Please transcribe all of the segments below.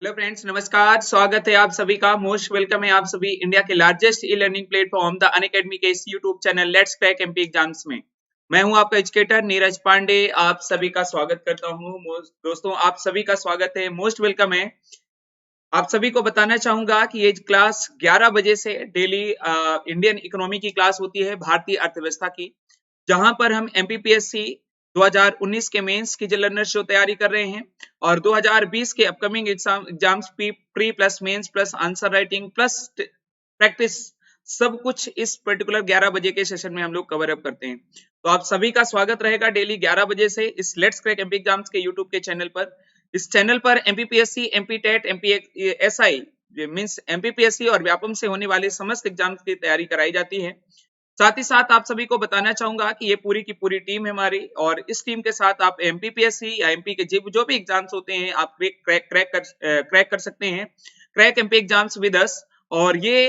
Hello friends, नमस्कार। स्वागत है आप सभी का। मोस्ट वेलकम है आप सभी इंडिया के largest e learning platform the Unacademy के इस YouTube channel let's crack MP exams में। मैं हूं आपका एजुकेटर नीरज पांडे। आप सभी का स्वागत करता हूं। दोस्तों, आप सभी का स्वागत है, मोस्ट वेलकम है। आप सभी को बताना चाहूंगा कि ये क्लास 11 बजे से डेली इंडियन इकोनॉमी की क्लास होती है, भारतीय अर्थव्यवस्था की, जहां पर हम एमपीपीएससी 2019 के मेंस की लर्नर्स जो तैयारी कर रहे हैं और 2020 के upcoming exams pre plus mains plus answer writing plus practice, सब कुछ इस पर्टिकुलर 11 बजे के सेशन में हम लोग कवर अप करते हैं। तो आप सभी का स्वागत रहेगा डेली 11 बजे से इस लेट्स क्रैक एमपी एग्जाम्स के यूट्यूब के चैनल पर। इस चैनल पर MPPSC, MP TET, MPSI means MPPSC और व्यापम से होने वाले समस्त एग्जाम्स की तैयारी कराई जाती है। साथ ही साथ आप सभी को बताना चाहूंगा कि ये पूरी की पूरी टीम है हमारी, और इस टीम के साथ आप एमपीपीएससी या एमपी के जो भी एग्जाम्स होते हैं आप क्रैक कर सकते हैं। Crack MP exams with us. और ये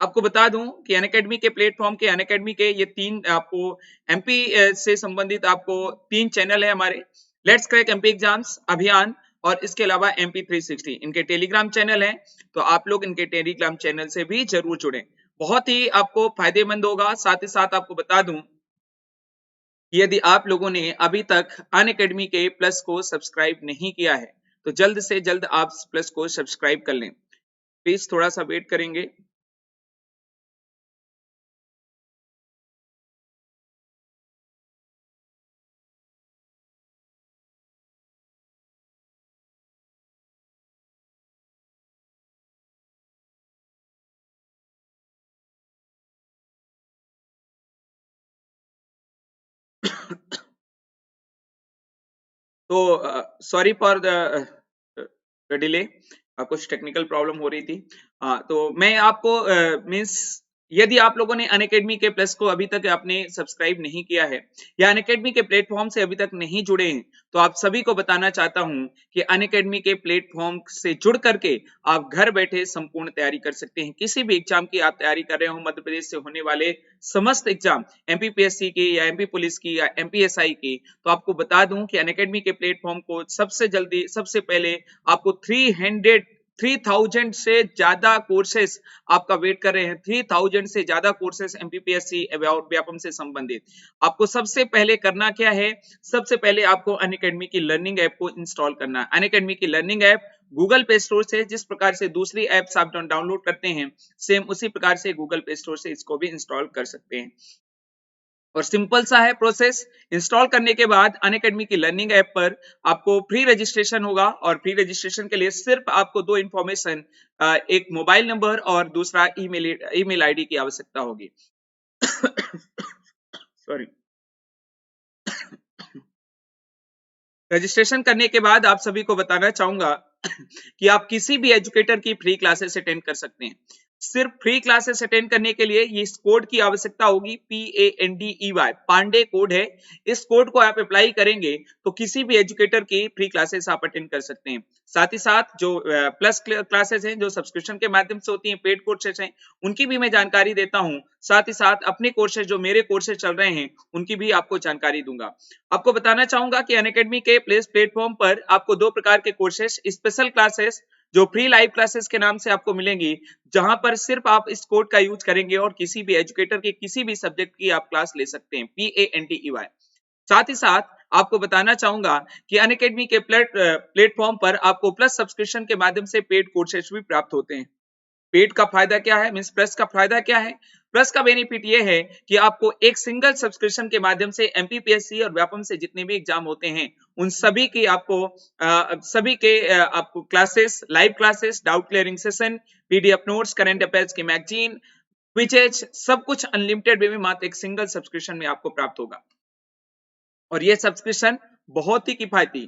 आपको बता दूं कि अनअकैडमी के प्लेटफॉर्म के, अनअकैडमी के ये तीन आपको एमपी से संबंधित आपको 3 चैनल है हमारे। लेट्स क्रैक एमपी एग्जाम्स, अभियान और इसके अलावा एमपी 360 इनके टेलीग्राम चैनल हैं। तो आप लोग इनके टेलीग्राम चैनल से भी जरूर जुड़ें, बहुत ही आपको फायदेमंद होगा। साथ ही साथ आपको बता दूं कि यदि आप लोगों ने अभी तक अनअकैडमी के प्लस को सब्सक्राइब नहीं किया है तो जल्द से जल्द आप प्लस को सब्सक्राइब कर लें। प्लीज थोड़ा सा वेट करेंगे। तो सॉरी फॉर द डिले, कुछ टेक्निकल प्रॉब्लम हो रही थी। तो मैं आपको मीन्स यदि आप लोगों ने अनअकैडमी के प्लस को अभी तक आपने सब्सक्राइब नहीं किया है या अनअकैडमी के प्लेटफॉर्म से अभी तक नहीं जुड़े हैं, तो आप सभी को बताना चाहता हूं कि अनअकैडमी के प्लेटफॉर्म से जुड़ करके आप घर बैठे संपूर्ण तैयारी कर सकते हैं। किसी भी एग्जाम की आप तैयारी कर रहे हो, मध्य प्रदेश से होने वाले समस्त एग्जाम, एमपीपीएससी की या एमपी पुलिस की या एमपीएसआई की, तो आपको बता दूं कि अनअकैडमी के प्लेटफॉर्म को सबसे जल्दी, सबसे पहले आपको 3000 से ज्यादा कोर्सेस आपका वेट कर रहे हैं। 3000 से ज्यादा कोर्सेस एमपीपीएससी व्यापम से संबंधित। आपको सबसे पहले करना क्या है? सबसे पहले आपको अनअकैडमी की लर्निंग ऐप को इंस्टॉल करना है। अनअकैडमी की learning app Google play store से, जिस प्रकार से दूसरी एप्स आप डाउनलोड करते हैं, सेम उसी प्रकार से गूगल प्ले स्टोर से इसको भी इंस्टॉल कर सकते हैं। और सिंपल सा है प्रोसेस। इंस्टॉल करने के बाद अनअकैडमी की लर्निंग ऐप पर आपको फ्री रजिस्ट्रेशन होगा, और फ्री रजिस्ट्रेशन के लिए सिर्फ आपको 2 इंफॉर्मेशन, एक मोबाइल नंबर और दूसरा ईमेल आईडी की आवश्यकता होगी। सॉरी। रजिस्ट्रेशन करने के बाद आप सभी को बताना चाहूंगा कि आप किसी भी एजुकेटर की फ्री क्लासेस अटेंड कर सकते हैं। सिर्फ फ्री क्लासेस अटेंड करने के लिए ये इस कोड की आवश्यकता होगी, PANDEY, पांडे कोड है। इस कोड को आप अप्लाई करेंगे तो किसी भी एजुकेटर की फ्री क्लासेस आप अटेंड कर सकते हैं। साथ ही साथ जो प्लस क्लासेस हैं, जो सब्सक्रिप्शन के माध्यम से होती हैं, पेड कोर्सेज हैं, उनकी भी मैं जानकारी देता हूं। साथ ही साथ अपने कोर्सेज, जो मेरे कोर्सेज चल रहे हैं, उनकी भी आपको जानकारी दूंगा। आपको बताना चाहूंगा कि अनअकैडमी के प्लेटफॉर्म पर आपको 2 प्रकार के कोर्सेज, स्पेशल क्लासेस जो फ्री लाइव क्लासेस के नाम से आपको मिलेंगी, जहां पर सिर्फ आप इस कोड का यूज करेंगे और किसी भी एजुकेटर के किसी भी सब्जेक्ट की आप क्लास ले सकते हैं, PANDEY। साथ ही साथ आपको बताना चाहूंगा कि अनअकैडमी के प्लेटफॉर्म पर आपको प्लस सब्सक्रिप्शन के माध्यम से पेड कोर्सेज भी प्राप्त होते हैं। पेड का फायदा क्या है, मींस प्लस का फायदा क्या है? प्लस का बेनिफिट ये है कि आपको एक सिंगल सब्सक्रिप्शन के माध्यम से एमपीपीएससी और व्यापम से जितने भी एग्जाम होते हैं, उन सभी की आपको आपको classes, live classes, doubt clearing session, PDF notes, current affairs की मैगजीन, क्विजेज, सब कुछ अनलिमिटेड वे में मात्र एक सिंगल सब्सक्रिप्शन में आपको प्राप्त होगा। और ये सब्सक्रिप्शन बहुत ही किफायती।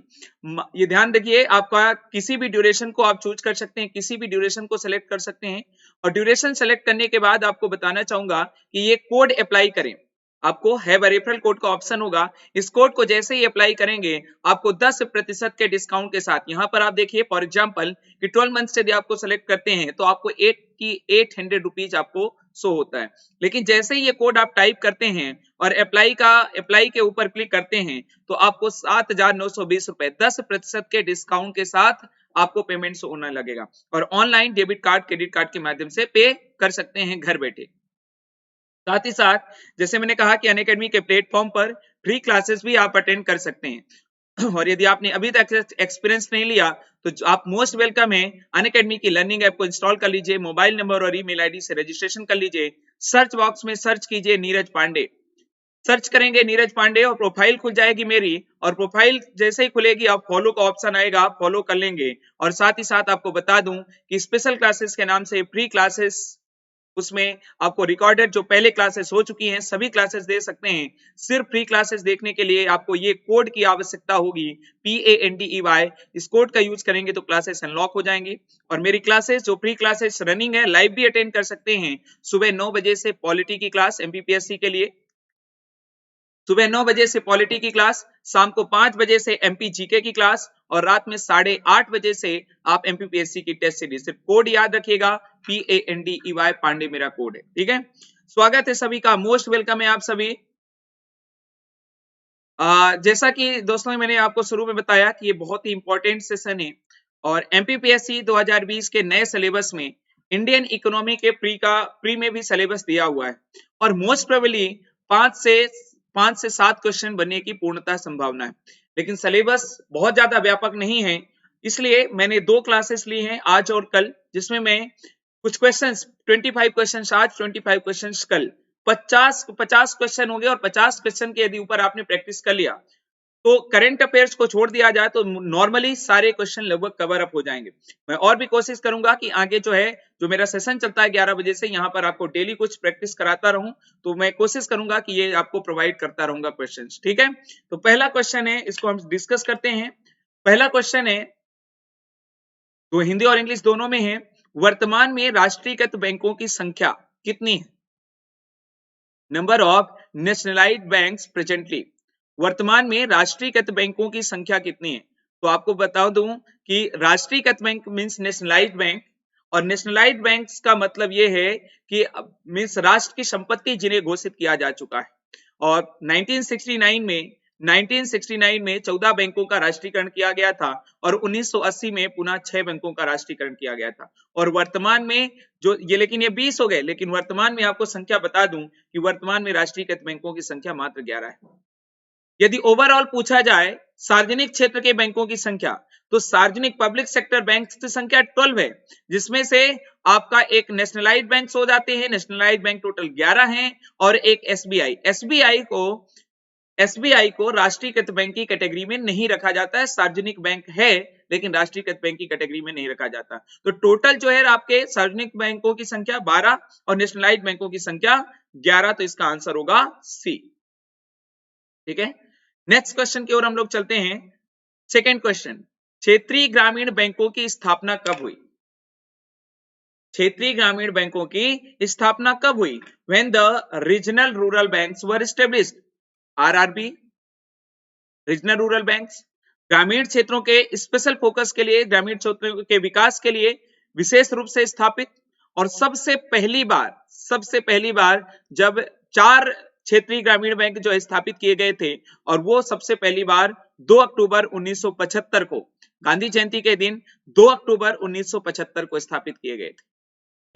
ये ध्यान रखिए, आपका किसी भी ड्यूरेशन को आप चूज कर सकते हैं, किसी भी ड्यूरेशन को सिलेक्ट कर सकते हैं। और ड्यूरेशन सेलेक्ट करने के बाद आपको बताना चाहूंगा कि ये कोड अप्लाई करें। आपको हैव अ रेफरल कोड का ऑप्शन होगा। इस कोड को जैसे ही अप्लाई करेंगे, आपको 10% के डिस्काउंट के साथ, यहां पर आप देखिए फॉर एग्जांपल कि 12 मंथ से यदि आपको सेलेक्ट करते हैं तो आपको 800 रुपीज आपको शो होता है। लेकिन जैसे ही ये कोड आप टाइप करते हैं और अप्लाई के ऊपर क्लिक करते हैं, तो आपको 7,920 रुपए 10% के डिस्काउंट के साथ आपको पेमेंट्स होने लगेगा। और online debit card, credit card के माध्यम से पे कर सकते हैं घर बैठे। साथ ही साथ जैसे मैंने कहा कि अनअकैडमी के प्लेटफॉर्म पर फ्री क्लासेस भी आप अटेंड कर सकते हैं। और यदि आपने अभी तक एक्सपीरियंस नहीं लिया तो आप मोस्ट वेलकम है। अनअकैडमी की लर्निंग ऐप को इंस्टॉल कर लीजिए, मोबाइल नंबर और ईमेल आईडी से रजिस्ट्रेशन कर लीजिए। सर्च बॉक्स में सर्च कीजिए नीरज पांडे, सर्च करेंगे नीरज पांडे और प्रोफाइल खुल जाएगी मेरी। और प्रोफाइल जैसे ही खुलेगी आप फॉलो का ऑप्शन आएगा, आप फॉलो कर लेंगे। और साथ ही साथ आपको बता दूं कि स्पेशल क्लासेस के नाम से फ्री क्लासेस, उसमें आपको रिकॉर्डेड जो पहले क्लासेस हो चुकी हैं सभी क्लासेस दे सकते हैं। सिर्फ फ्री क्लासेस देखने के लिए आपको ये कोड की आवश्यकता होगी, PANDEY। इस कोड का यूज करेंगे तो क्लासेस अनलॉक हो जाएंगी। और मेरी क्लासेस जो फ्री क्लासेस रनिंग है लाइव भी अटेंड कर सकते हैं। सुबह 9 बजे से पॉलिटी की क्लास MPPSC के लिए, सुबह 9 बजे से पॉलिटी की क्लास, शाम को 5 बजे से MP GK की क्लास, और रात में 8:30 बजे से आप MPPSC की टेस्ट सीरीज। सिर्फ कोड याद रखिएगा, PANDEY पांडे मेरा कोड है, ठीक है। स्वागत है सभी का, मोस्ट वेलकम है आप सभी। जैसा कि दोस्तों मैंने आपको शुरू में बताया कि ये बहुत ही इंपॉर्टेंट सेशन है। और MPPSC 2020 के नए सिलेबस में इंडियन इकोनॉमी के प्री में भी सिलेबस दिया हुआ है। और मोस्ट प्रोबेबली 5 से 7 क्वेश्चन बनने की पूर्णतः संभावना है। लेकिन सिलेबस बहुत ज्यादा व्यापक नहीं है, इसलिए मैंने 2 क्लासेस ली हैं, आज और कल, जिसमें मैं कुछ क्वेश्चंस 25 क्वेश्चंस आज, 25 क्वेश्चंस कल, 50 क्वेश्चन होंगे। और 50 क्वेश्चन के यदि ऊपर आपने प्रैक्टिस कर लिया तो करंट अफेयर्स को छोड़ दिया जाए तो नॉर्मली सारे क्वेश्चन लगभग कवर अप हो जाएंगे। मैं और भी कोशिश करूंगा कि आगे जो है, जो मेरा सेशन चलता है 11 बजे से, यहाँ पर आपको डेली कुछ प्रैक्टिस कराता रहूं। तो मैं कोशिश करूंगा कि ये आपको प्रोवाइड करता रहूंगा क्वेश्चंस, ठीक है। तो पहला क्वेश्चन है, इसको हम डिस्कस करते हैं। पहला क्वेश्चन है, तो हिंदी और इंग्लिश दोनों में है। वर्तमान में राष्ट्रीयकृत बैंकों की संख्या कितनी है? Number of nationalised banks presently. वर्तमान में राष्ट्रीयकृत बैंकों की संख्या कितनी है? तो आपको बता दूं कि राष्ट्रीयकृत बैंक मींस नेशनलाइज्ड बैंक, और नेशनलाइज्ड बैंक्स का मतलब ये है कि मींस राष्ट्र की संपत्ति जिन्हें घोषित किया जा चुका है। और 1969 में 14 बैंकों का राष्ट्रीयकरण किया गया था, और 1980 में पुनः 6 बैंकों का राष्ट्रीयकरण किया गया था। और वर्तमान में जो ये, लेकिन ये 20 हो गए, लेकिन वर्तमान में आपको संख्या बता दूं कि वर्तमान में राष्ट्रीयकृत बैंकों की संख्या मात्र 11 है। यदि ओवरऑल पूछा जाए सार्वजनिक क्षेत्र के बैंकों की संख्या, तो सार्वजनिक पब्लिक सेक्टर बैंक की संख्या 12 है, जिसमें से आपका एक नेशनलाइज्ड बैंक हो जाते हैं। नेशनलाइज्ड बैंक टोटल 11 हैं, और एक एसबीआई को राष्ट्रीयकृत बैंक की कैटेगरी में नहीं रखा जाता है। सार्वजनिक बैंक है लेकिन राष्ट्रीयकृत बैंक की कैटेगरी में नहीं रखा जाता। तो टोटल जो है आपके सार्वजनिक बैंकों की संख्या 12 और नेशनलाइज्ड बैंकों की संख्या 11। तो इसका आंसर होगा सी, ठीक है। नेक्स्ट क्वेश्चन की ओर हम लोग चलते हैं। सेकेंड क्वेश्चन, क्षेत्रीय ग्रामीण बैंकों की स्थापना कब हुई? क्षेत्रीय ग्रामीण बैंकों की स्थापना कब हुई? When the regional rural banks were established. RRB, regional rural banks ग्रामीण क्षेत्रों के स्पेशल फोकस के लिए, ग्रामीण क्षेत्रों के विकास के लिए विशेष रूप से स्थापित। और सबसे पहली बार जब 4 क्षेत्रीय ग्रामीण बैंक जो स्थापित किए गए थे, और वो सबसे पहली बार 2 अक्टूबर 1975 को, गांधी जयंती के दिन 2 अक्टूबर 1975 को स्थापित किए गए थे,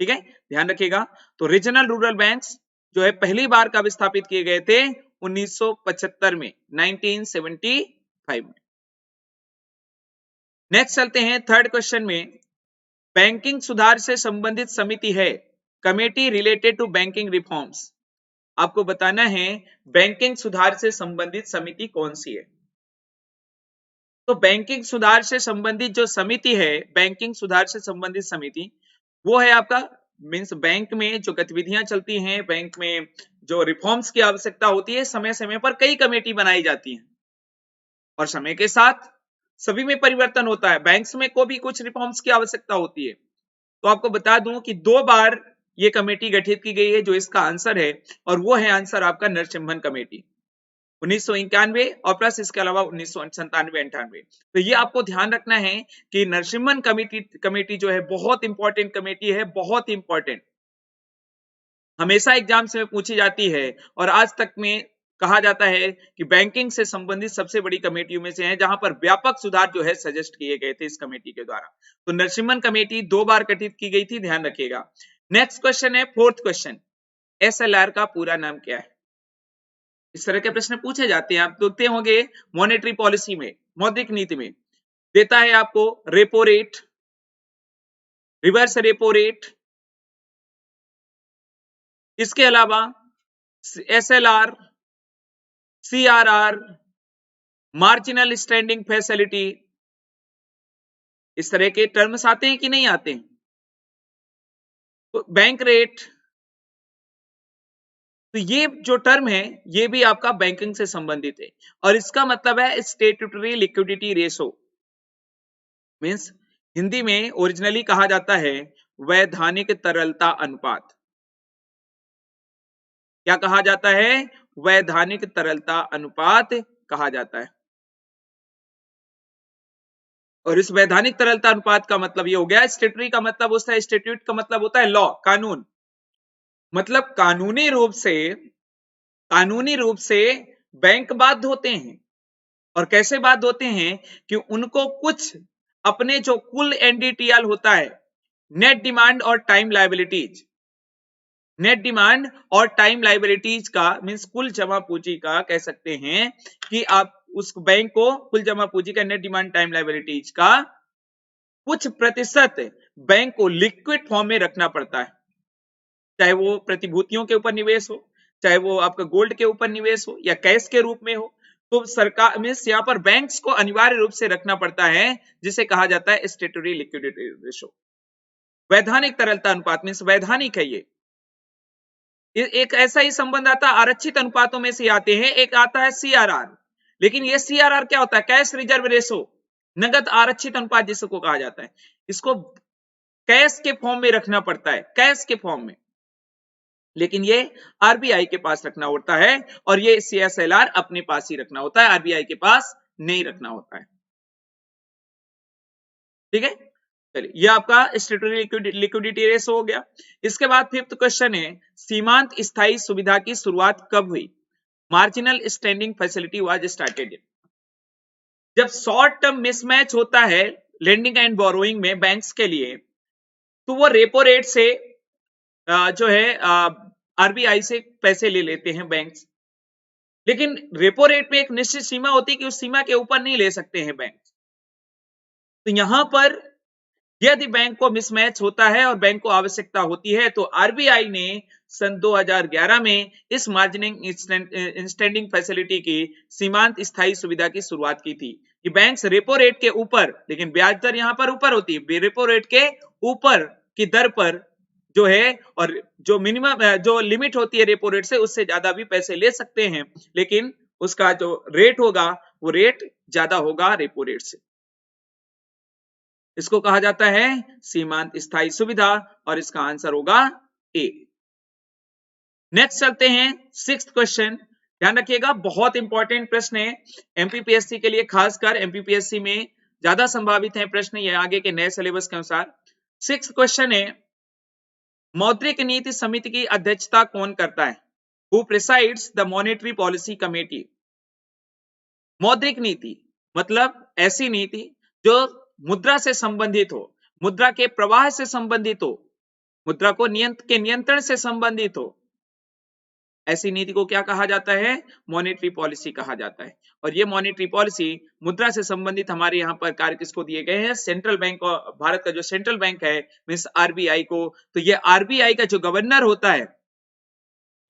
ठीक है, ध्यान रखिएगा। तो रीजनल रूरल बैंक्स जो है पहली बार कब स्थापित किए गए थे? 1975 में, 1975 में। नेक्स्ट चलते हैं थर्ड क्वेश्चन में। बैंकिंग सुधार से संबंधित समिति है, committee related to banking reforms. आपको बताना है बैंकिंग सुधार से संबंधित समिति कौन सी है। तो बैंकिंग सुधार से संबंधित जो समिति है, बैंकिंग सुधार से संबंधित समिति, वो है आपका मींस बैंक में जो गतिविधियां चलती हैं, बैंक में जो रिफॉर्म्स की आवश्यकता होती है, समय समय पर कई कमेटी बनाई जाती हैं, और समय के साथ सभी में परिवर्तन होता है। बैंक्स में को भी कुछ रिफॉर्म्स की आवश्यकता होती है। तो आपको बता दूं कि 2 बार ये कमेटी गठित की गई है, जो इसका आंसर है, और वो है आंसर आपका नरसिम्हन कमेटी, 1991 और प्लस इसके अलावा 1997-98। तो ये आपको ध्यान रखना है कि नरसिम्हन कमेटी जो है बहुत इंपॉर्टेंट कमेटी है, बहुत इंपॉर्टेंट, हमेशा एग्जाम्स में पूछी जाती है। और आज तक में कहा जाता है कि बैंकिंग से संबंधित सबसे बड़ी कमेटियों में से है, जहां पर व्यापक सुधार जो है सजेस्ट किए गए थे इस कमेटी के द्वारा। तो नरसिम्हन कमेटी 2 बार गठित की गई थी, ध्यान रखिएगा। नेक्स्ट क्वेश्चन है, फोर्थ क्वेश्चन, एसएलआर का पूरा नाम क्या है? इस तरह के प्रश्न पूछे जाते हैं, आप देखते होंगे मॉनेटरी पॉलिसी में, मौद्रिक नीति में देता है आपको repo rate, reverse repo rate, इसके अलावा SLR, CRR, marginal standing facility, इस तरह के टर्म्स आते हैं कि नहीं आते हैं? तो बैंक रेट, तो ये जो टर्म है ये भी आपका बैंकिंग से संबंधित है, और इसका मतलब है statutory liquidity ratio, means Hindi में ओरिजिनली कहा जाता है वैधानिक तरलता अनुपात। क्या कहा जाता है? वैधानिक तरलता अनुपात कहा जाता है। और इस वैधानिक तरलता अनुपात का मतलब ये हो गया, स्टेट्यूटरी का मतलब होता है, स्टेट्यूट का मतलब होता है लॉ, कानून, मतलब कानूनी रूप से बैंक बाध्य होते हैं। और कैसे बाध्य होते हैं कि उनको कुछ अपने जो कुल एनडीटीएल होता है, नेट डिमांड और टाइम लायबिलिटीज, नेट डिमांड और टाइम लायबिलिटीज का मींस कुल जमा पूंजी का कह सकते हैं कि आप उस बैंक को कुल जमा पूंजी का, नेट डिमांड टाइम लायबिलिटीज का कुछ प्रतिशत बैंक को लिक्विड फॉर्म में रखना पड़ता है, चाहे वो प्रतिभूतियों के ऊपर निवेश हो, चाहे वो आपका गोल्ड के ऊपर निवेश हो, या कैश के रूप में हो। तो सरकार मींस यहाँ पर बैंक्स को अनिवार्य रूप से रखना पड़ता है, जिसे कहा जाता है स्टेट्यूटरी लिक्विडिटी रेशो। वैधानिक तरलता अनुपात मींस वैधानिक है ये। एक ऐसा ही संबंध आता है, आरक्षित अनुपातों में से आते हैं, एक आता है सीआरआर। लेकिन ये सीआरआर क्या होता है? कैश रिजर्व रेशो, नगद आरक्षित अनुपात जिसको कहा जाता है। इसको कैश के फॉर्म में रखना पड़ता है, कैश के फॉर्म में, लेकिन ये आरबीआई के पास रखना होता है, और ये सीएसएलआर अपने पास ही रखना होता है, आरबीआई के पास नहीं रखना होता है। ठीक है, चलिए ये आपका स्टेट्यूटरी लिक्विडिटी रेशो हो गया। इसके बाद फिफ्थ क्वेश्चन है, सीमांत स्थायी सुविधा की शुरुआत कब हुई? Marginal standing facility was started. जब शॉर्ट टर्म मिसमैच होता है लेंडिंग एंड बोरोइंग में बैंक्स के लिए, तो वो रेपो रेट से जो है आरबीआई से पैसे ले लेते हैं बैंक्स। लेकिन रेपो रेट में एक निश्चित सीमा होती है कि उस सीमा के ऊपर नहीं ले सकते हैं बैंक। तो यहां पर यदि बैंक को मिसमैच होता है और बैंक को आवश्यकता होती है, तो आरबीआई ने सन 2011 में इस मार्जिनिंग स्टैंडिंग फैसिलिटी की सीमांत स्थायी सुविधा की शुरुआत की थी कि बैंक्स रेपो रेट के ऊपर, लेकिन ब्याज दर यहां पर ऊपर होती है, रेपो रेट के ऊपर की दर पर जो है, और जो मिनिमम जो लिमिट होती है रेपो रेट से, उससे ज्यादा भी पैसे ले सकते हैं, लेकिन उसका जो रेट होगा वो रेट ज्यादा होगा रेपो रेट से। इसको कहा जाता है सीमांत स्थायी सुविधा, और इसका आंसर होगा ए। नेक्स्ट चलते हैं, सिक्स्थ क्वेश्चन, ध्यान रखिएगा बहुत इंपॉर्टेंट प्रश्न है एमपीपीएससी के लिए, खासकर एमपीपीएससी में ज्यादा संभावित है प्रश्न ये आगे के नए सिलेबस के अनुसार। सिक्स्थ क्वेश्चन है, मौद्रिक नीति समिति की अध्यक्षता कौन करता है? Who presides the monetary policy committee? मौद्रिक नीति मतलब ऐसी नीति जो मुद्रा से संबंधित हो, मुद्रा के प्रवाह से संबंधित हो, मुद्रा को नियंत्रण से संबंधित हो, ऐसी नीति को क्या कहा जाता है? मॉनेटरी पॉलिसी कहा जाता है। और ये मॉनेटरी पॉलिसी मुद्रा से संबंधित हमारे यहाँ पर कार्य किसको दिए गए हैं? सेंट्रल बैंक, और भारत का जो सेंट्रल बैंक है मींस आरबीआई को। तो ये आरबीआई का जो गवर्नर होता है,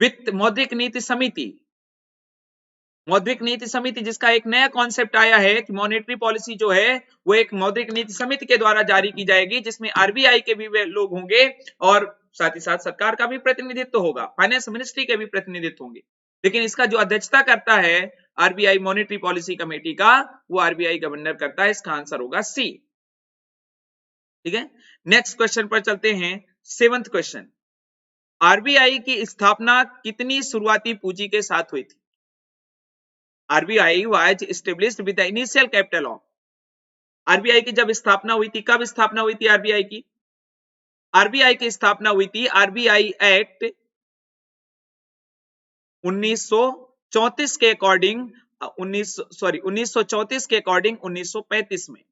वित्त मौद्रिक नीति समिति, मौद्रिक नीति समिति जिसका एक नया कॉन्सेप्ट आया है कि मॉनेटरी पॉलिसी जो है वो एक मौद्रिक नीति समिति के द्वारा जारी की जाएगी, जिसमें आरबीआई के भी वे लोग होंगे, और साथ ही साथ सरकार का भी प्रतिनिधित्व होगा, फाइनेंस मिनिस्ट्री के भी प्रतिनिधित्व होंगे। लेकिन इसका जो अध्यक्षता करता है आरबीआई मॉनेटरी पॉलिसी कमेटी का, वो आरबीआई गवर्नर करता है। इसका आंसर होगा सी। ठीक है, नेक्स्ट क्वेश्चन पर चलते हैं, सेवंथ क्वेश्चन, आरबीआई की स्थापना कितनी शुरुआती पूंजी के साथ हुई थी? RBI was established with the initial capital of, RBI की जब स्थापना हुई थी, कब स्थापना हुई थी आरबीआई की? आरबीआई की स्थापना हुई थी आरबीआई एक्ट 1934 के अकॉर्डिंग 1934 के अकॉर्डिंग 1935 में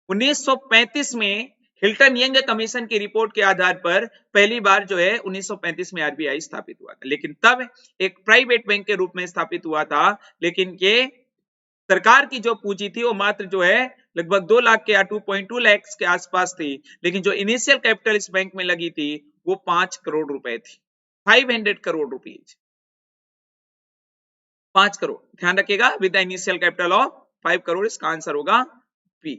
1935 में हिल्टन यंग कमीशन की रिपोर्ट के आधार पर पहली बार जो है 1935 में आरबीआई स्थापित हुआ था, लेकिन तब एक प्राइवेट बैंक के रूप में स्थापित हुआ था। लेकिन ये सरकार की जो पूंजी थी वो मात्र जो है लगभग 2 लाख के या 2.2 लाख के आसपास थी, लेकिन जो इनिशियल कैपिटल इस बैंक में लगी थी वो 5 करोड़ रुपए थी, 500 करोड़ रुपीज, 5 करोड़। ध्यान रखिएगा, with the initial capital of 5 crore, इसका आंसर होगा पी।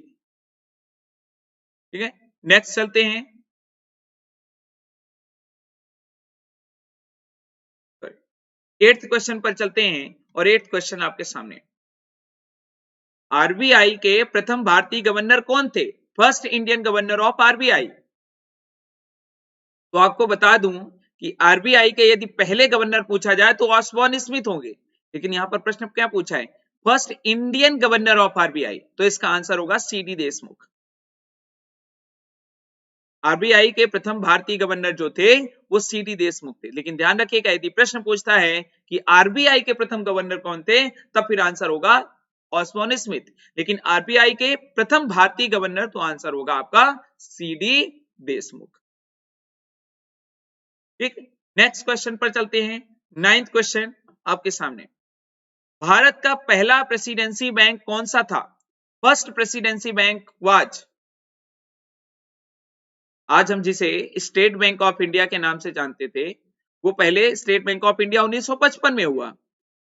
ठीक है, नेक्स्ट चलते हैं। 8th क्वेश्चन पर चलते हैं और 8th क्वेश्चन आपके सामने। आरबीआई के प्रथम भारतीय गवर्नर कौन थे? First Indian governor of RBI. तो आपको बता दूं कि आरबीआई के यदि पहले गवर्नर पूछा जाए तो ऑसबॉर्न स्मिथ होंगे, लेकिन यहां पर प्रश्न क्या पूछा है? First Indian governor of RBI, तो इसका आंसर होगा सीडी देशमुख। आरबीआई के प्रथम भारतीय गवर्नर जो थे वो सीडी देशमुख थे। लेकिन ध्यान रखिएगा, यदि प्रश्न पूछता है कि आरबीआई के प्रथम गवर्नर कौन थे, तब फिर आंसर होगा ऑसबॉर्न स्मिथ। लेकिन आरबीआई के प्रथम भारतीय गवर्नर, तो आंसर होगा आपका सीडी देशमुख। ठीक, नेक्स्ट क्वेश्चन पर चलते हैं। 9th क्वेश्चन आपके सामने। भारत का पहला प्रेसिडेंसी बैंक कौन सा था? फर्स्ट प्रेसिडेंसी बैंक वाज, आज हम जिसे स्टेट बैंक ऑफ इंडिया के नाम से जानते थे, वो पहले स्टेट बैंक ऑफ इंडिया 1955 में हुआ,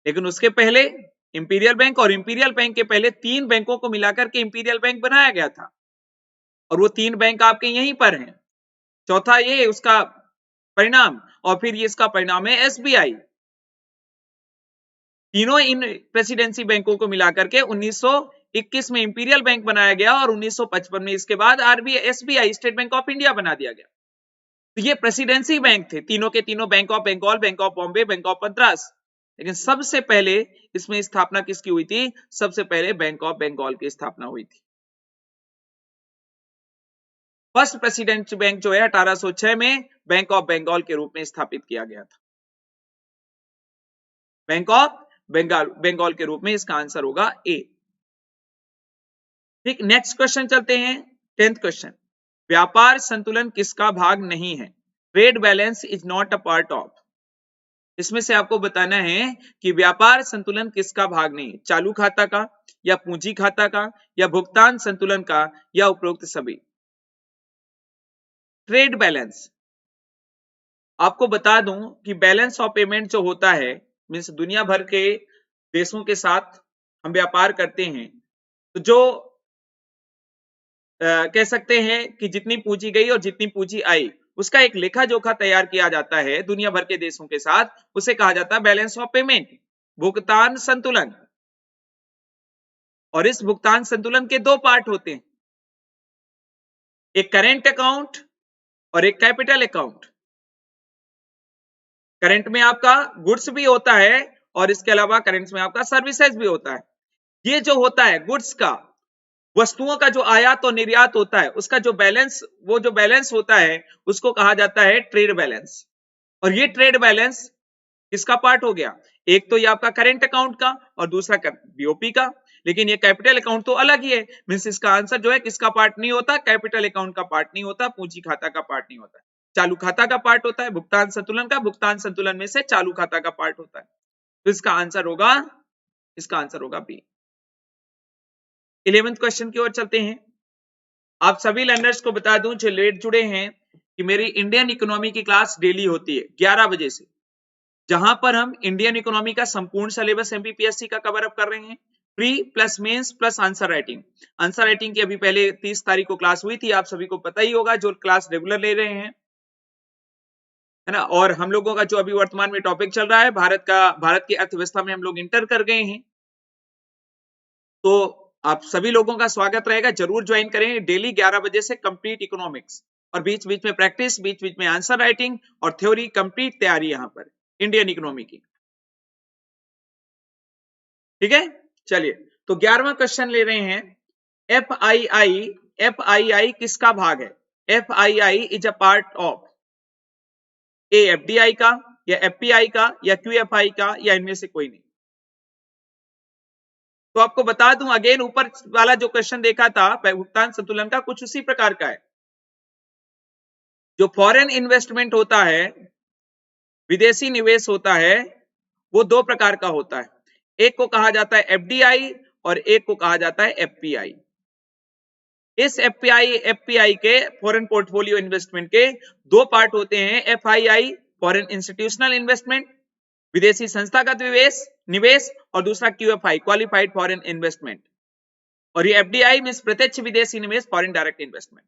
लेकिन उसके पहले इंपीरियल बैंक, और इंपीरियल बैंक के पहले 3 बैंकों को मिलाकर के इंपीरियल बैंक बनाया गया था, और वो 3 बैंक आपके यहीं पर हैं। चौथा ये उसका परिणाम, और फिर ये इसका परिणाम है एसबीआई। तीनों इन प्रेसिडेंसी बैंकों को मिलाकर के 1921 में इंपीरियल बैंक बनाया गया, और 1955 में इसके बाद RBI SBI state bank of India बना दिया गया। तो ये प्रेसिडेंसी बैंक थे, तीनों के तीनों, bank of Bengal, bank of Bombay, bank of Madras. लेकिन सबसे पहले इसमें स्थापना किसकी हुई थी? सबसे पहले बैंक ऑफ बंगाल की स्थापना हुई थी। फर्स्ट प्रेसिडेंसी बैंक जो है 1806 में बैंक ऑफ बंगाल के रूप में स्थापित किया गया था, बैंक ऑफ बंगाल के रूप में। इसका आंसर होगा ए। ठीक, नेक्स्ट क्वेश्चन चलते हैं। 10th question. व्यापार संतुलन किसका भाग नहीं है? Trade balance is not a part of. इसमें से आपको बताना है कि व्यापार संतुलन किसका भाग नहीं है, चालू खाता का, या पूंजी खाता का, या भुगतान संतुलन का, या उपरोक्त सभी। ट्रेड बैलेंस, आपको बता दूं कि बैलेंस ऑफ पेमेंट जो होता है, मीन्स दुनिया भर के देशों के साथ हम व्यापार करते हैं, तो जो कह सकते हैं कि जितनी पूंजी गई और जितनी पूंजी आई, उसका एक लेखा जोखा तैयार किया जाता है दुनिया भर के देशों के साथ, उसे कहा जाता है बैलेंस ऑफ पेमेंट, भुगतान संतुलन। और इस भुगतान संतुलन के 2 पार्ट होते हैं, एक करेंट अकाउंट और एक कैपिटल अकाउंट। करंट में आपका गुड्स भी होता है, और इसके अलावा करंट में आपका सर्विसेज भी होता है। ये जो होता है गुड्स का, वस्तुओं का जो आयात और निर्यात होता है, उसका जो बैलेंस, वो जो बैलेंस होता है उसको कहा जाता है ट्रेड बैलेंस। और ये ट्रेड बैलेंस किसका पार्ट हो गया? एक तो ये आपका करेंट अकाउंट का, और दूसरा बीओपी का। लेकिन ये कैपिटल अकाउंट तो अलग ही है, मींस इसका आंसर जो है किसका पार्ट नहीं होता? कैपिटल अकाउंट का पार्ट नहीं होता, पूंजी खाता का पार्ट नहीं होता, चालू खाता का पार्ट होता है, भुगतान संतुलन का, भुगतान संतुलन में से चालू खाता का पार्ट होता है। तो इसका आंसर होगा बी। 11th क्वेश्चन की ओर चलते हैं। आप सभी लर्नर्स को बता दूं जो लेट जुड़े हैं कि मेरी इंडियन इकोनॉमी की क्लास डेली होती है 11 बजे से, जहां पर हम इंडियन इकोनॉमी का संपूर्ण सिलेबस एमपीपीएससी का कवर अप कर रहे हैं, pre plus mains plus answer writing. Answer writing की अभी पहले 30 तारीख को क्लास हुई थी, आप सभी को पता ही होगा जो क्लास रेगुलर ले रहे हैं, है ना। और हम लोगों का जो अभी वर्तमान में टॉपिक चल रहा है भारत की अर्थव्यवस्था में हम लोग इंटर कर गए हैं, तो आप सभी लोगों का स्वागत रहेगा, जरूर ज्वाइन करें डेली 11 बजे से कंप्लीट इकोनॉमिक्स, और बीच बीच में प्रैक्टिस, बीच बीच में आंसर राइटिंग और थ्योरी, कंप्लीट तैयारी यहाँ पर इंडियन इकोनॉमी की। ठीक है, चलिए तो 11वां क्वेश्चन ले रहे हैं। एफआईआई किसका भाग है? FII is a part of a FDI का, या एफपीआई का, या क्यूएफआई का, या इनमें से कोई नहीं। तो आपको बता दूं अगेन, ऊपर वाला जो क्वेश्चन देखा था भुगतान संतुलन का, कुछ उसी प्रकार का है। जो फॉरेन इन्वेस्टमेंट होता है, विदेशी निवेश होता है, वो दो प्रकार का होता है। एक को कहा जाता है एफडीआई और एक को कहा जाता है एफपीआई। इस एफपीआई के फॉरेन पोर्टफोलियो इन्वेस्टमेंट के दो पार्ट होते हैं। एफआईआई फॉरेन इंस्टीट्यूशनल इन्वेस्टमेंट, विदेशी संस्थागत निवेश, और दूसरा क्यूएफआई क्वालिफाइड फॉरेन इन्वेस्टमेंट। और ये एफडीआई मींस प्रत्यक्ष विदेशी निवेश, फॉरेन डायरेक्ट इन्वेस्टमेंट।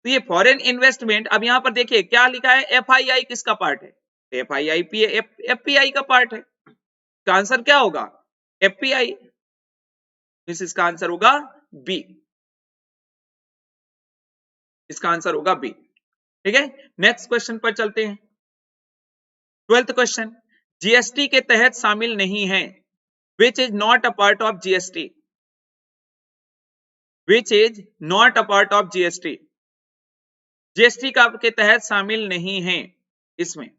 तो ये फॉरेन इन्वेस्टमेंट, अब यहां पर देखिए क्या लिखा है, एफआईआई किसका पार्ट है, एफआईआई एफपीआई का पार्ट है। तो आंसर क्या होगा, एफपीआई, मींस इसका आंसर होगा बी, इसका आंसर होगा बी। ठीक है, नेक्स्ट क्वेश्चन पर चलते हैं। 12th क्वेश्चन, जीएसटी के तहत शामिल नहीं है, which is not a part of GST, which is not a part of GST, GST का के तहत शामिल नहीं है इसमें।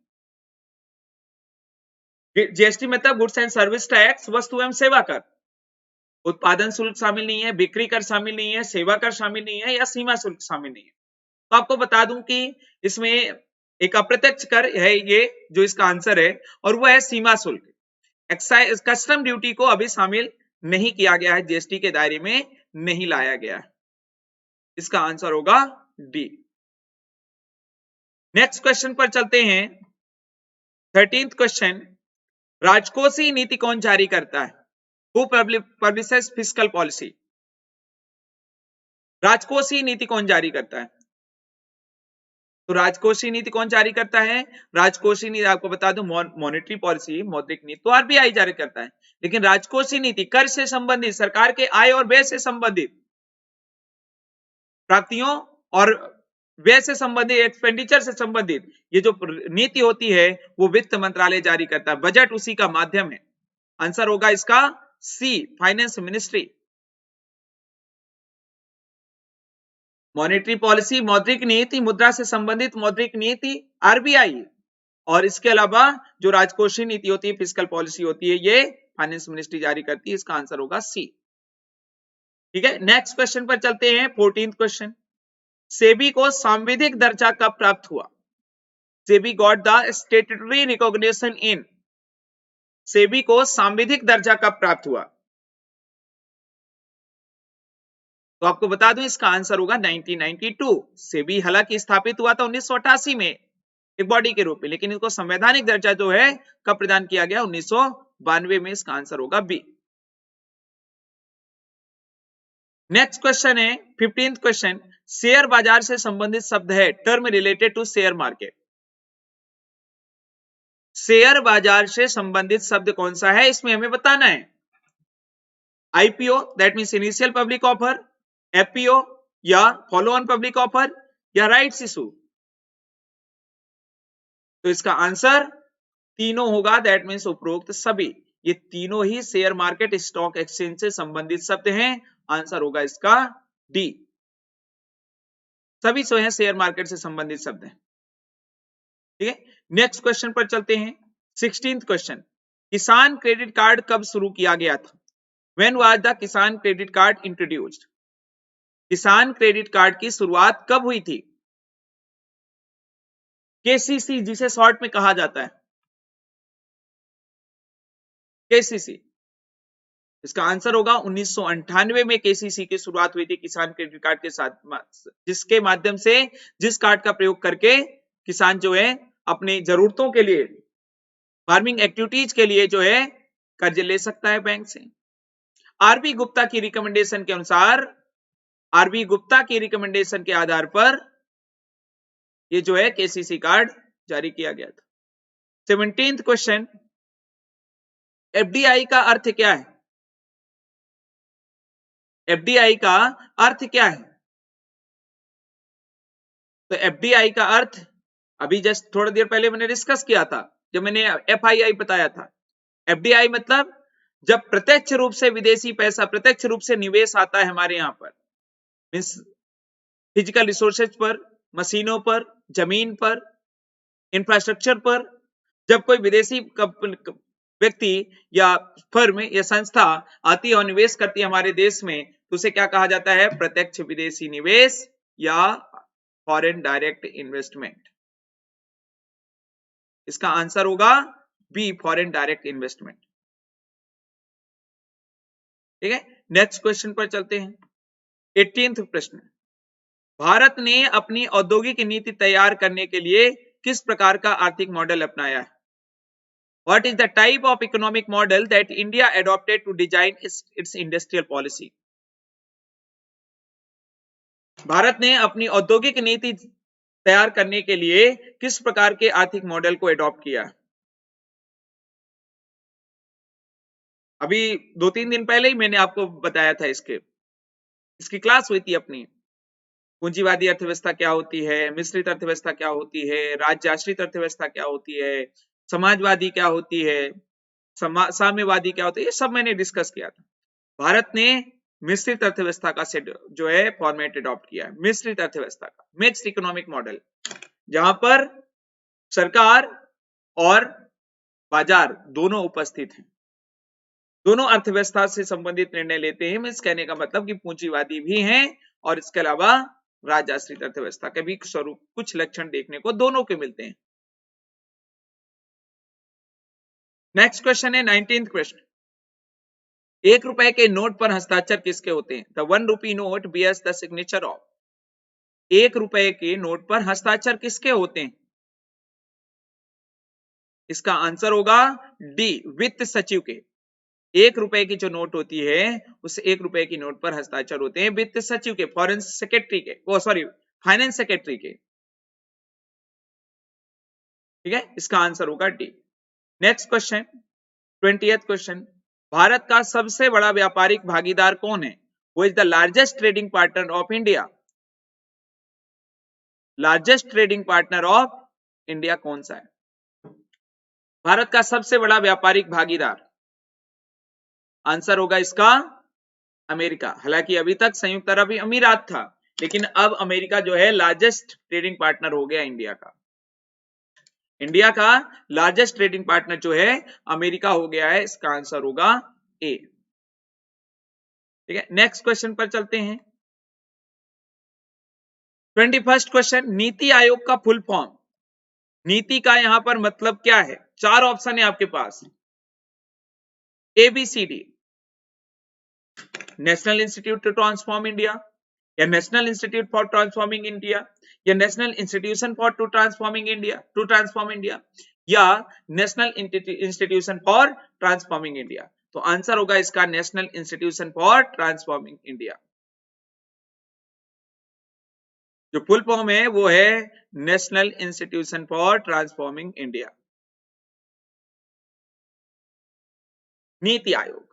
जीएसटी मतलब गुड्स एंड सर्विस टैक्स, वस्तु एवं सेवा कर। उत्पादन शुल्क शामिल नहीं है, बिक्री कर शामिल नहीं है, सेवा कर शामिल नहीं है, या सीमा शुल्क शामिल नहीं है। तो आपको बता दूं कि इसमें एक अप्रत्यक्ष कर है ये जो इसका आंसर है, और वो है सीमा शुल्क। एक्साइज कस्टम ड्यूटी को अभी शामिल नहीं किया गया है, जीएसटी के दायरे में नहीं लाया गया है। इसका आंसर होगा डी। नेक्स्ट क्वेश्चन पर चलते हैं। 13th क्वेश्चन, राजकोषीय नीति कौन जारी करता है, हु पब्लिशेस फिस्कल पॉलिसी, राजकोषीय नीति कौन जारी करता है। तो राजकोषीय नीति कौन जारी करता है, राजकोषीय नीति आपको बता दूं, मॉनेटरी पॉलिसी मौद्रिक नीति तो आरबीआई जारी करता है, लेकिन राजकोषीय नीति कर से संबंधित, सरकार के आय और व्यय से संबंधित, प्राप्तियों और व्यय से संबंधित, एक्सपेंडिचर से संबंधित ये जो नीति होती है वो वित्त मंत्रालय जारी करता है, बजट उसी का माध्यम है। आंसर होगा इसका सी, फाइनेंस मिनिस्ट्री। मॉनेटरी पॉलिसी मौद्रिक नीति, मुद्रा से संबंधित मौद्रिक नीति आरबीआई, और इसके अलावा जो राजकोषीय नीति होती है, फिस्कल पॉलिसी होती है, ये फाइनेंस मिनिस्ट्री जारी करती है। इसका आंसर होगा सी। ठीक है, नेक्स्ट क्वेश्चन पर चलते हैं। 14th क्वेश्चन, सेबी को सांविधिक दर्जा कब प्राप्त हुआ, SEBI got the statutory recognition in, SEBI को सांविधिक दर्जा कब प्राप्त हुआ। तो आपको बता दूं इसका आंसर होगा 1992। सेबी हालांकि स्थापित हुआ था 1988 में एक बॉडी के रूप में, लेकिन इसको संवैधानिक दर्जा जो है कब प्रदान किया गया, 1992 में। इसका आंसर होगा बी। नेक्स्ट क्वेश्चन है 15th क्वेश्चन, शेयर बाजार से संबंधित शब्द है, term related to share market, share बाजार से संबंधित शब्द कौन सा है, इसमें हमें बताना है। IPO that means initial public offer, FPO या फॉलो ऑन पब्लिक ऑफर, या राइट्स इशू। तो इसका आंसर तीनों होगा, दैट मींस उपरोक्त सभी। ये तीनों ही शेयर मार्केट स्टॉक एक्सचेंज से संबंधित शब्द हैं। आंसर होगा इसका डी, सभी जो है शेयर मार्केट से संबंधित शब्द हैं। ठीक है, नेक्स्ट क्वेश्चन पर चलते हैं। 16th क्वेश्चन, किसान क्रेडिट कार्ड कब शुरू किया गया था, व्हेन वाज द किसान क्रेडिट कार्ड इंट्रोड्यूस्ड, किसान क्रेडिट कार्ड की शुरुआत कब हुई थी। केसीसी जिसे शॉर्ट में कहा जाता है, केसीसी, इसका आंसर होगा 1998 में केसीसी की शुरुआत हुई थी किसान क्रेडिट कार्ड के साथ, जिसके माध्यम से, जिस कार्ड का प्रयोग करके किसान जो है अपनी जरूरतों के लिए, फार्मिंग एक्टिविटीज के लिए जो है कर्ज ले सकता है बैंक से। आरबी गुप्ता की रिकमेंडेशन के अनुसार, आरबी गुप्ता की रिकमेंडेशन के आधार पर ये जो है केसीसी कार्ड जारी किया गया था। 17th क्वेश्चन, एफडीआई का अर्थ क्या है, एफडीआई का अर्थ क्या है। तो एफडीआई का अर्थ अभी जस्ट थोड़ी देर पहले मैंने डिस्कस किया था जब मैंने एफआईआई बताया था। एफडीआई मतलब जब प्रत्यक्ष रूप से विदेशी पैसा, प्रत्यक्ष रूप से निवेश आता है हमारे यहां पर, मींस फिजिकल रिसोर्सेज पर, मशीनों पर, जमीन पर, इंफ्रास्ट्रक्चर पर, जब कोई विदेशी व्यक्ति या फर्म या संस्था आती है और निवेश करती है हमारे देश में, तो उसे क्या कहा जाता है? प्रत्यक्ष विदेशी निवेश या फॉरेन डायरेक्ट इन्वेस्टमेंट। इसका आंसर होगा बी, फॉरेन डायरेक्ट इन्वेस्टमेंट। ठीक है, नेक्स्ट क्वेश्चन पर चलते हैं। 18वां प्रश्न, भारत ने अपनी औद्योगिक नीति तैयार करने के लिए किस प्रकार का आर्थिक मॉडल अपनाया है? What is the type of economic model that India adopted to design its industrial policy? Bharat ने अपनी औद्योगिक नीति तैयार करने के लिए किस प्रकार के आर्थिक मॉडल को एडॉप्ट किया? अभी 2-3 दिन पहले ही मैंने आपको बताया था, इसकी क्लास हुई थी अपनी। पूंजीवादी अर्थव्यवस्था क्या होती है, मिश्रित अर्थव्यवस्था क्या होती है, राज्य आश्रित अर्थव्यवस्था क्या होती है, समाजवादी क्या होती है, साम्यवादी क्या होती है, ये सब मैंने डिस्कस किया था। भारत ने मिश्रित अर्थव्यवस्था का सेट जो है फॉर्मेट अडॉप्ट किया है, मिश्रित अर्थव्यवस्था का, मिक्स्ड इकोनॉमिक मॉडल, जहां पर सरकार और बाजार दोनों उपस्थित हैं, दोनों अर्थव्यवस्था से संबंधित निर्णय लेते हैं। मीन्स कहने का मतलब कि पूंजीवादी भी हैं और इसके अलावा राज्य आश्रित अर्थव्यवस्था के भी स्वरूप, कुछ लक्षण देखने को दोनों के मिलते हैं। नेक्स्ट क्वेश्चन है 19th क्वेश्चन, 1 रुपए के नोट पर हस्ताक्षर किसके होते हैं? The 1 rupee note bears the signature of. 1 रुपए के नोट पर हस्ताक्षर किसके होते हैं? इसका आंसर होगा डी, वित्त सचिव के। 1 रुपए की जो नोट होती है, उस 1 रुपए की नोट पर हस्ताक्षर होते हैं वित्त सचिव के, फॉरेन सेक्रेटरी के, वो सॉरी फाइनेंस सेक्रेटरी के। ठीक है, इसका आंसर होगा D. Next question 20th question, Bharat का सबसे बड़ा व्यापारिक भागीदार कौन है? वो is the largest trading partner of India. Largest trading partner of India कौन सा है? भारत का सबसे बड़ा व्यापारिक भागीदार, आंसर होगा इसका अमेरिका। हालांकि अभी तक संयुक्त अरब अमीरात था, लेकिन अब अमेरिका जो है लार्जेस्ट ट्रेडिंग पार्टनर हो गया इंडिया का। इंडिया का लार्जेस्ट ट्रेडिंग पार्टनर जो है अमेरिका हो गया है। इसका आंसर होगा ए। ठीक है, नेक्स्ट क्वेश्चन पर चलते हैं। 21st क्वेश्चन, नीति आयोग का फुल फॉर्म, नीति का यहां पर मतलब क्या है? 4 ऑप्शन है आपके पास, ABCD, national institute to transform India, या national institute for transforming India, या national institution for to transform India, या national institution for transforming India. तो आंसर होगा इसका national institution for transforming India. जो फुल फॉर्म है वो है national institution for transforming India, NITI Aayog.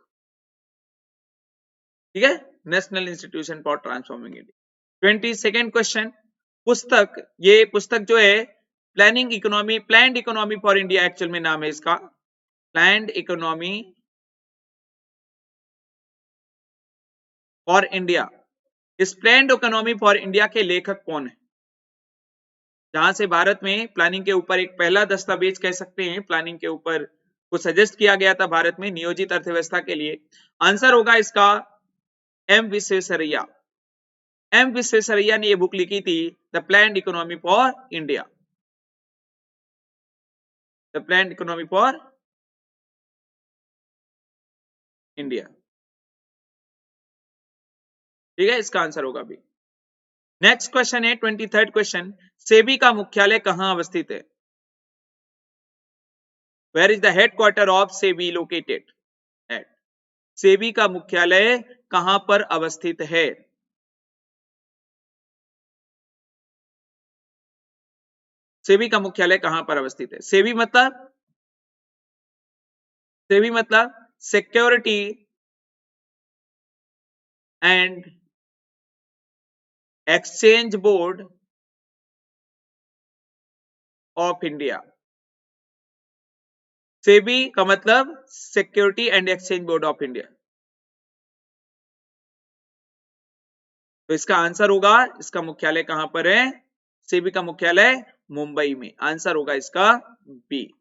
ठीक है, national institution for transforming India. 22nd question, पुस्तक, ये पुस्तक जो है planning economy, planned economy for India actual में नाम है इसका, प्लान्ड इकोनॉमी फॉर इंडिया। इस प्लान्ड इकोनॉमी फॉर इंडिया के लेखक कौन है? जहां से भारत में प्लानिंग के ऊपर एक पहला दस्तावेज कह सकते हैं, प्लानिंग के ऊपर को सजेस्ट किया गया था भारत में नियोजित अर्थव्यवस्था के लिए। आंसर होगा इसका एम विश्वेश्वरैया। एम विश्वेश्वरैया ने ये बुक लिखी थी, the planned economy for India, the planned economy for India. ठीक है, इसका आंसर होगा बी। नेक्स्ट क्वेश्चन है 23rd क्वेश्चन, सेबी का मुख्यालय कहां अवस्थित है? Where is the headquarter of SEBI located at? SEBI का मुख्यालय कहां पर अवस्थित है? सेबी का मुख्यालय कहां पर अवस्थित है? सेबी मतलब security and exchange board of India. SEBI का मतलब security and exchange board of India. तो इसका आंसर होगा, इसका मुख्यालय कहां पर है? सेबी का मुख्यालय मुंबई में। आंसर होगा इसका बी,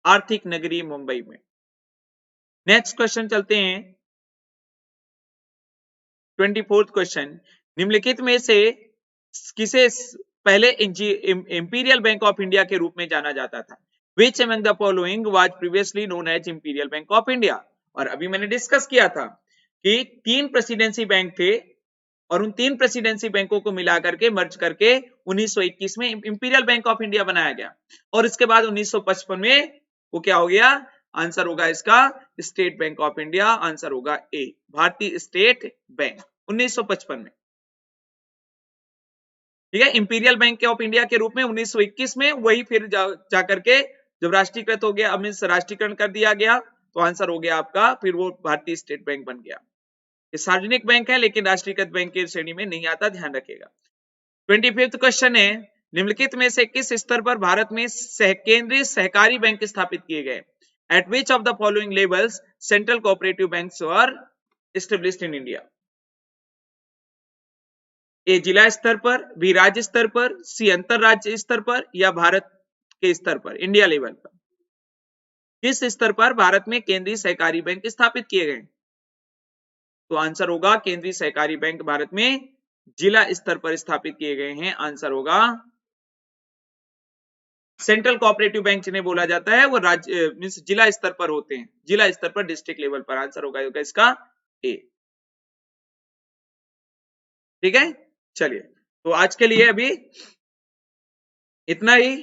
आर्थिक नगरी मुंबई में। नेक्स्ट क्वेश्चन चलते हैं 24th क्वेश्चन, निम्नलिखित में से किसे पहले इंपीरियल बैंक ऑफ इंडिया के रूप में जाना जाता था? Which among the following was previously known as imperial bank of India? और अभी मैंने डिस्कस किया था कि 3 प्रेसिडेंसी बैंक थे और उन 3 प्रेसिडेंसी बैंकों को मिला करके मर्ज करके 1921 में इंपीरियल बैंक ऑफ इंडिया बनाया गया और इसके बाद 1955 में वो क्या हो गया? आंसर होगा इसका state bank of India. Answer होगा ए, भारतीय स्टेट बैंक 1955 में। ठीक है, इंपीरियल बैंक ऑफ इंडिया के रूप में 1921 में, वही फिर जाकर के जब राष्ट्रीयकृत हो गया, अब राष्ट्रीयकरण कर दिया गया, तो आंसर हो गया आपका फिर वो भारतीय स्टेट बैंक बन गया। ये सार्वजनिक बैंक है लेकिन राष्ट्रीयकृत बैंक की श्रेणी में नहीं आता, ध्यान रखिएगा। 25th क्वेश्चन है, निम्नलिखित में से किस स्तर पर भारत में केंद्रीय सहकारी बैंक स्थापित किए गए? At which of the following levels central cooperative banks were established in India? A जिला स्तर पर, बी राज्य स्तर पर, सी अंतरराज्य स्तर पर, या भारत के स्तर पर, इंडिया लेवल पर? किस स्तर पर भारत में केंद्रीय सहकारी बैंक स्थापित किए गए? तो आंसर होगा केंद्रीय सहकारी बैंक भारत में जिला स्तर पर स्थापित किए गए हैं। आंसर होगा सेंट्रल कोऑपरेटिव बैंक जिन्हें बोला जाता है वो राज्य मींस जिला स्तर पर होते हैं, जिला स्तर पर, डिस्ट्रिक्ट लेवल पर। आंसर होगा इसका ए। ठीक है, चलिए तो आज के लिए अभी इतना ही।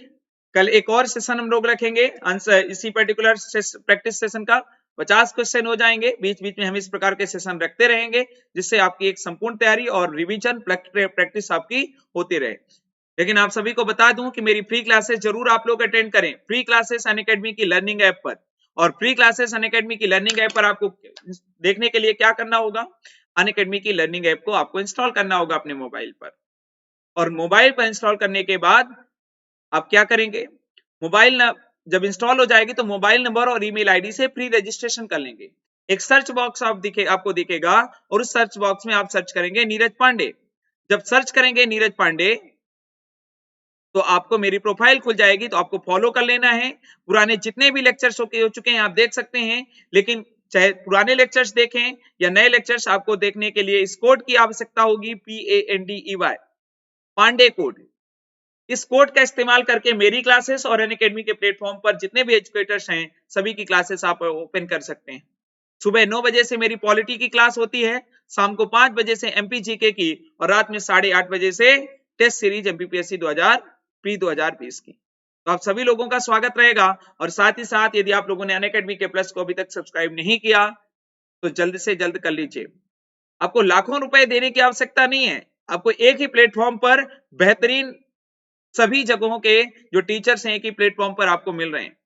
कल एक और सेशन हम लोग रखेंगे आंसर इसी पर्टिकुलर प्रैक्टिस सेशन का 50 क्वेश्चन हो जाएंगे। बीच बीच में हम इस प्रकार के सेशन रखते रहेंगे जिससे आपकी एक संपूर्ण तैयारी और रिवीजन प्रैक्टिस आपकी होती रहे। लेकिन आप सभी को बता दूं कि मेरी फ्री क्लासेस जरूर आप लोग अटेंड करें। फ्री क्लासेस अनअकैडमी की लर्निंग ऐप पर, और फ्री क्लासेस अनअकैडमी की लर्निंग ऐप पर आपको देखने के लिए क्या करना होगा? अनअकैडमी की लर्निंग ऐप को आपको इंस्टॉल करना होगा अपने मोबाइल पर, और मोबाइल पर इंस्टॉल करने के बाद आप क्या करेंगे? मोबाइल जब इंस्टॉल हो जाएगी तो मोबाइल नंबर और ईमेल आईडी से फ्री रजिस्ट्रेशन कर लेंगे। एक सर्च बॉक्स आपको दिखेगा और उस सर्च बॉक्स में आप सर्च करेंगे नीरज पांडे। जब सर्च करेंगे नीरज पांडे तो आपको मेरी प्रोफाइल खुल जाएगी, तो आपको फॉलो कर लेना है। पुराने जितने भी लेक्चर्स हो चुके हैं आप देख सकते हैं, लेकिन चाहे पुराने लेक्चर्स देखें या नए लेक्चर्स, आपको देखने के लिए इस कोड की आवश्यकता होगी, PANDEY, पांडे कोड। इस कोड का इस्तेमाल करके मेरी क्लासेस और अनअकैडमी के प्लेटफॉर्म पर जितने भी एजुकेटर्स हैं सभी की क्लासेस आप ओपन कर सकते हैं। सुबह 9 बजे से मेरी पॉलिटी की क्लास होती है, शाम को 5 बजे से MPGK की, और रात में 8:30 बजे से टेस्ट सीरीज MPPSC 2020 की। तो आप सभी लोगों का स्वागत रहेगा। और साथ ही साथ यदि आप लोगों ने अनअकैडमी के प्लस को अभी तक सब्सक्राइब नहीं किया तो जल्द से जल्द कर लीजिए। आपको लाखों रुपए देने की आवश्यकता नहीं है, आपको एक ही प्लेटफॉर्म पर बेहतरीन सभी जगहों के जो टीचर्स हैं एक ही प्लेटफॉर्म पर आपको मिल रहे हैं।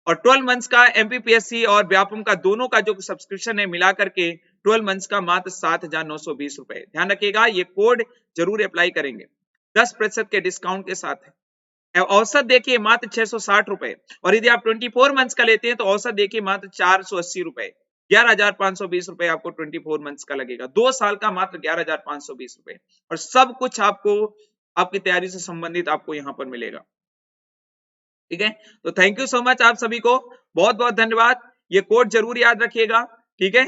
और 12 मंथ्स का MPPSC और व्यापम का दोनों का जो सब्सक्रिप्शन है मिला करके 12 मंथ्स का मात्र 7,920 रुपए। ध्यान रखिएगा, ये कोड जरूर अप्लाई करेंगे, 10% के डिस्काउंट के साथ है। औसत देखिए मात्र 660 रुपए, और यदि आप 24 मंथ्स का लेते हैं तो औसत देखिए मात्र 480 रुपए। 11,520 रुपए आपको 24 मंथ्स का लगेगा। 2 साल का मात्र 11,520 रुपए, और सब कुछ आपको आपकी तैयारी से संबंधित आपको यहां पर मिलेगा। ठीक है, तो थैंक यू सो मच आप सभी को, बहुत बहुत धन्यवाद। ये कोड जरूर याद रखिएगा। ठीक है,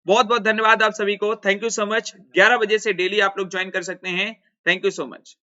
बहुत बहुत धन्यवाद आप सभी को, थैंक यू सो मच। 11 बजे से डेली आप लोग ज्वाइन कर सकते हैं। Thank you so much.